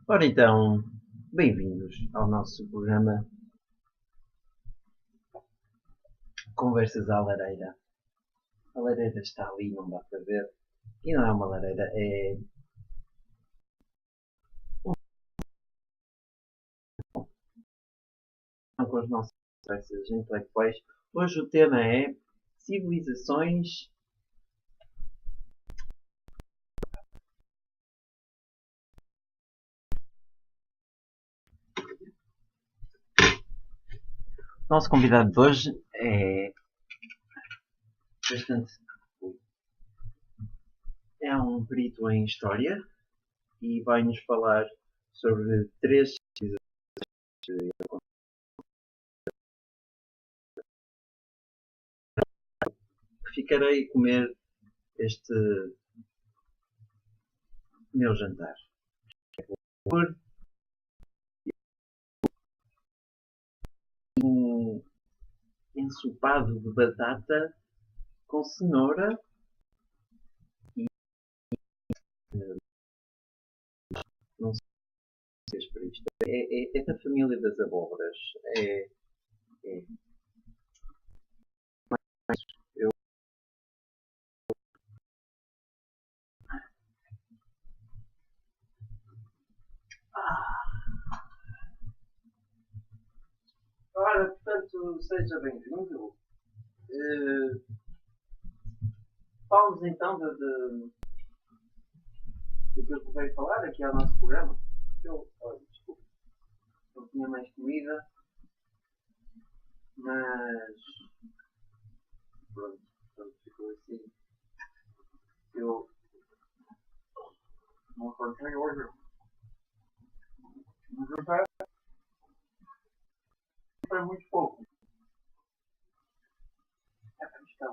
Ora então, bem-vindos ao nosso programa Conversas à Lareira. A lareira está ali, não dá para ver. E não é uma lareira, é com as nossas conversas intelectuais. Hoje o tema é civilizações. O nosso convidado de hoje é bastante. É um perito em História e vai-nos falar sobre três civilizações. Ficarei a comer este meu jantar. Por um ensopado de batata com cenoura e não sei se para isto. É da família das abóboras. É. Eu, ora, portanto, seja bem-vindo. Falamos então daquilo que veio falar aqui ao nosso programa. Olha, desculpa, não tinha mais comida, mas pronto, ficou assim. Eu não encontrei hoje. O jantar foi muito pouco. Está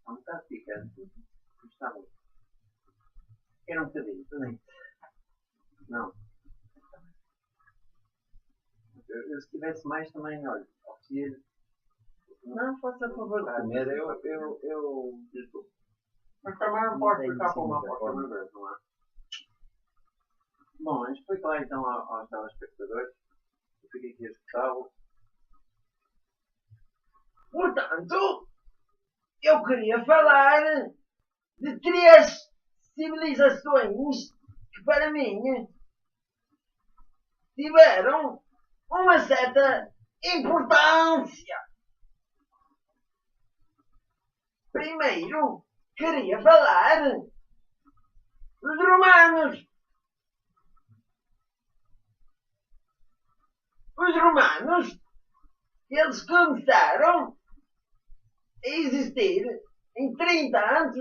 um bocado picante, mas está bom. Era um bocadinho também. Não. Eu se tivesse mais também, olha, oferecia. Não, faça a favor de comer, eu desculpo. Mas também não pode ficar com uma porta uma vez, não é? Bom, explica lá então aos telespectadores. Eu fiquei aqui a escutá-lo. Portanto, eu queria falar de três civilizações que para mim tiveram uma certa importância. Primeiro, queria falar dos romanos. Os romanos, eles começaram a existir em 30 a.C.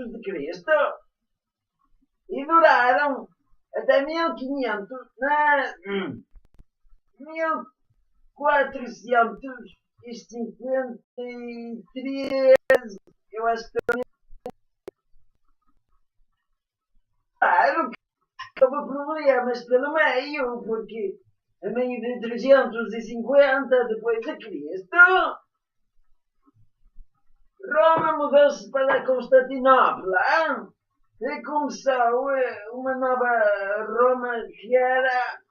e duraram até 1453. Eu acho que claro que houve problemas pelo meio, porque a meio de 350 depois de Cristo, Roma mudou-se para Constantinopla e começou uma nova Roma que era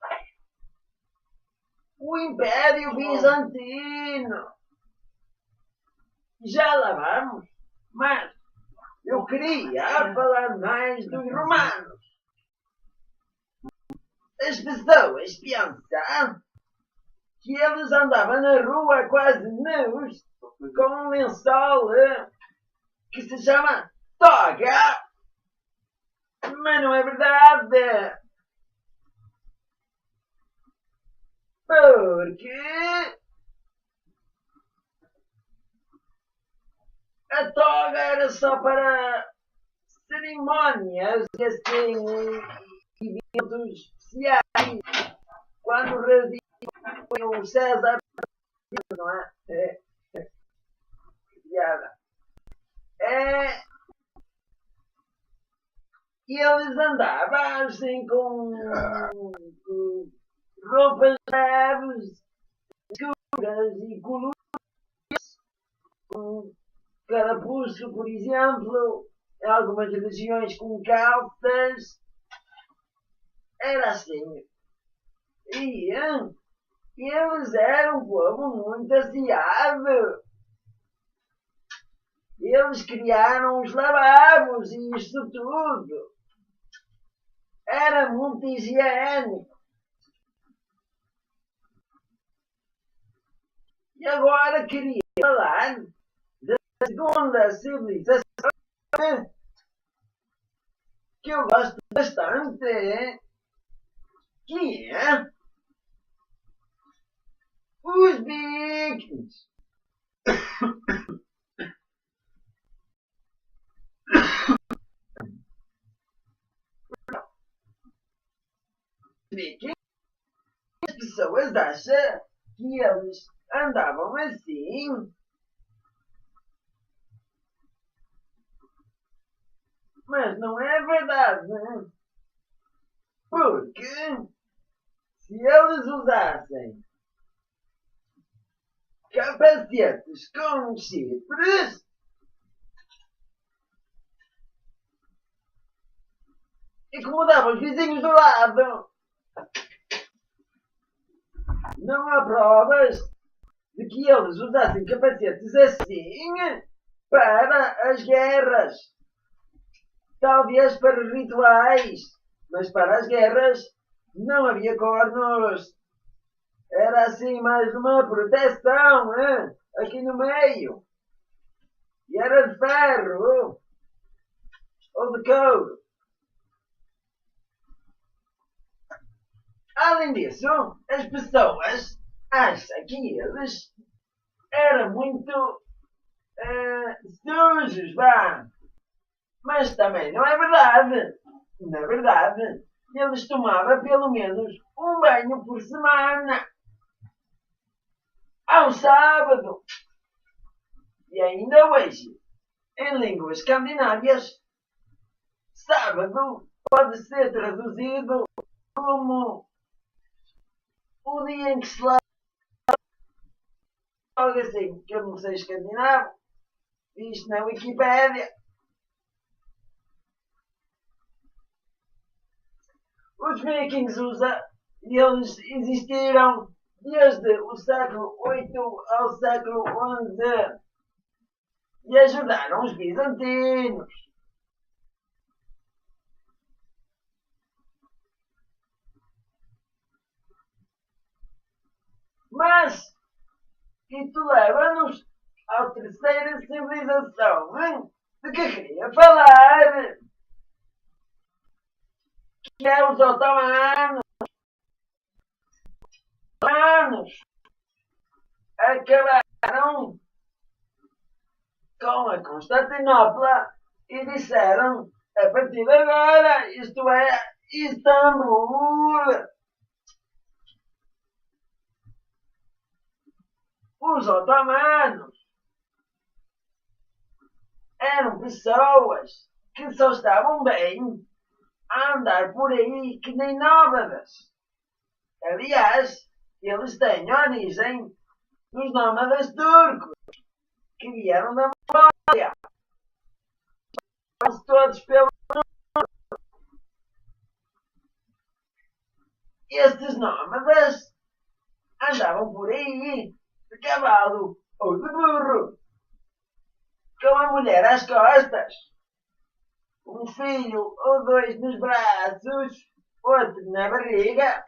o Império Bizantino. Já lá vamos, mas eu queria falar mais dos romanos. As pessoas pensam que eles andavam na rua quase nus, com um lençol que se chama toga. Mas não é verdade. Porque a toga era só para cerimónias, assim, eventos especiais. Quando o rei o César, não é? Piada. E eles andavam assim com roupas leves, escuras e coloridas, com carapuço, por exemplo, em algumas regiões com calças. Era assim. E eles eram um povo muito aciado. Eles criaram os lavabos e isso tudo. Era muito higiênico. E agora queria falar da segunda civilização que eu gosto bastante, que é os vikings. As pessoas acham que eles andavam assim, mas não é verdade, né? Porque se eles usassem capacetes com chifres, incomodavam os vizinhos do lado. Não há provas de que eles usassem capacetes assim para as guerras. Talvez para rituais, mas para as guerras não havia cornos. Era assim mais uma proteção, aqui no meio. E era de ferro ou de couro. Além disso, as pessoas acham que eles eram muito sujos, vá. Mas também não é verdade. Na verdade, eles tomavam pelo menos um banho por semana. Ao sábado. E ainda hoje, em línguas escandinavias, sábado pode ser traduzido como o dia em que se lava. Algo assim, que eu não sei escandinavo. Isto na Wikipédia. Os vikings eles existiram desde o século VIII ao século XI e ajudaram os bizantinos. Mas isso leva-nos à terceira civilização, de que queria falar, que é os otomanos. Os otomanos acabaram com a Constantinopla e disseram, a partir de agora, isto é Istambul. Os otomanos eram pessoas que só estavam bem a andar por aí que nem nómadas. Aliás, eles têm origem dos nómadas turcos, que vieram da Mongólia. Quase todos pelo norte. Estes nómadas andavam por aí de cavalo ou de burro, com a mulher às costas, um filho ou dois nos braços, outro na barriga,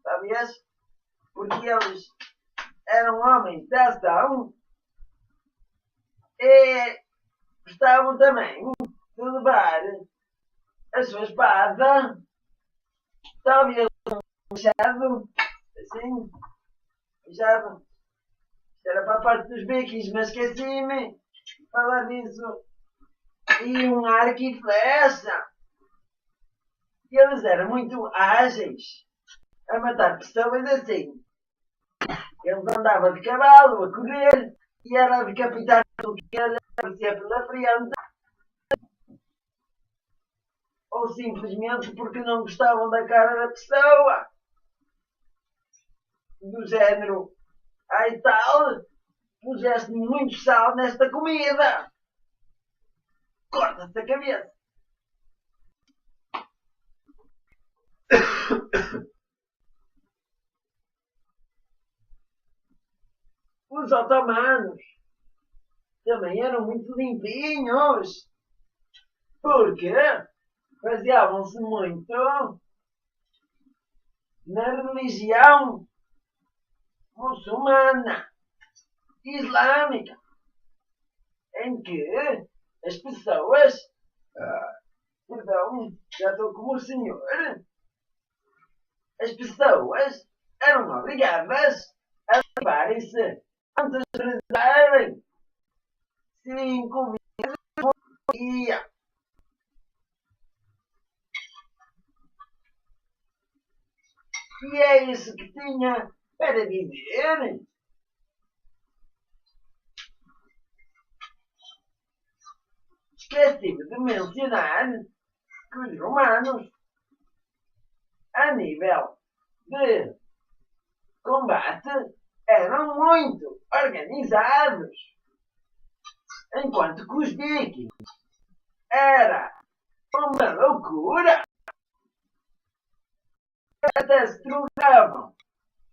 talvez porque eles eram homens de ação e gostavam também de levar a sua espada, talvez um machado, assim, machado. Era para a parte dos vikings, mas esqueci-me de falar disso. E um arco e flecha. E eles eram muito ágeis a matar pessoas assim, Ele andava de cavalo a correr e era a decapitar tudo que ele aparecia pela frente, ou simplesmente porque não gostavam da cara da pessoa, do género, ai tal, puseste muito sal nesta comida, corta-te a cabeça. Os otomanos também eram muito limpinhos, porque baseavam-se muito na religião muçulmana, islâmica, em que as pessoas, perdão, já estou como o senhor, as pessoas eram obrigadas a livarem-se antes de rezarem 5 vezes por dia. E é isso que tinha para dizer. Esqueci-me de mencionar que os romanos, a nível de combate, eram muito organizados, enquanto que os vikings era uma loucura. Até se drogavam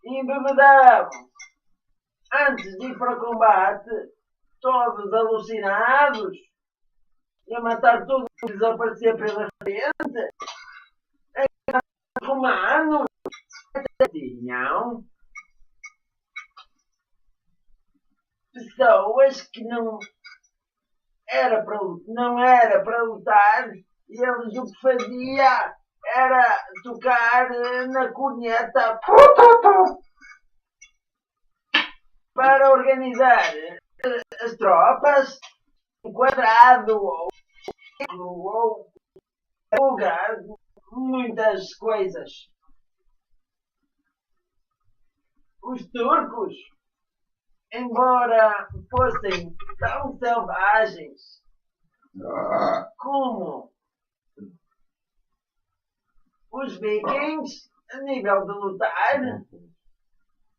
e embebedavam antes de ir para o combate, todos alucinados, e a matar tudo que desaparecia pela frente. Os romanos até tinham pessoas que não era para lutar, e eles o que fazia era tocar na corneta para organizar as tropas, enquadrado ou lugar, muitas coisas. Os turcos, embora fossem tão selvagens como os vikings, a nível de lutar,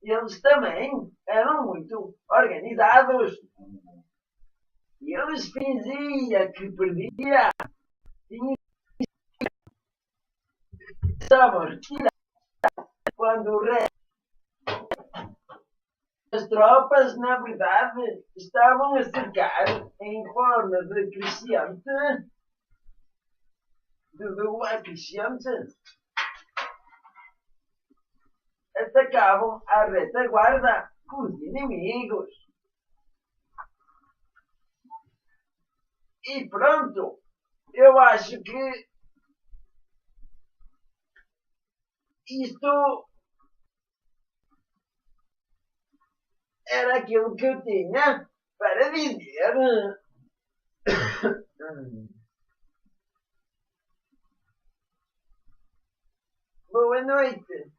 eles também eram muito organizados. E eles fingiam que perdia, estavam retirados quando o resto das tropas, na verdade, estavam a cercar em forma de crescente, de lua crescente, atacavam a retaguarda com os inimigos. E pronto, eu acho que isto era aquilo que eu tinha para dizer. Boa noite.